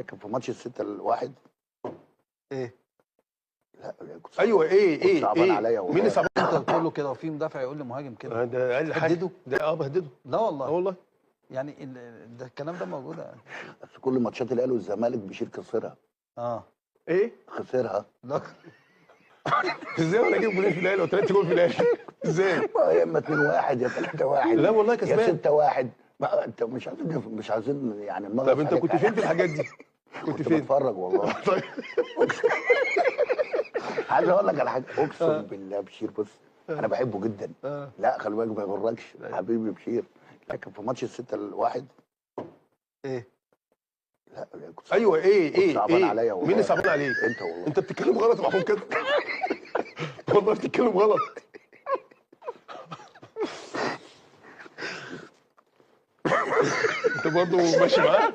كان في ماتش ال6-1. ايه؟ لا ايوه ايه صعبان عليا والله. مين اللي صعبان؟ انت تقول له كده وفي مدافع يقول لمهاجم كده؟ ده اقل حاجه. هدده؟ ده بهدده. لا والله. والله يعني ده الكلام ده موجود. بس كل ماتشات الاهلي والزمالك بشير خسرها. ايه؟ خسرها. لا ازاي وانا اجيب جولين في الاهلي و3 جول في الاهلي؟ ازاي؟ يا اما 2-1 يا 3-1 لا والله يا كسبان. 6-1. بقى انت مش عايزين يعني طب انت كنت فين في الحاجات دي؟ كنت بتفرج والله. طيب عايز اقول لك على حاجه، اقسم بالله بشير بص انا بحبه جدا. لا خلي بالك ما يغركش حبيبي بشير. لكن في ماتش ال6-1. ايه؟ لا ايوه ايه صعبان عليا والله. مين اللي صعبان عليك؟ انت والله. انت بتتكلم غلط يا محمود كده. والله بتتكلم غلط. انت برضه ماشي معاه؟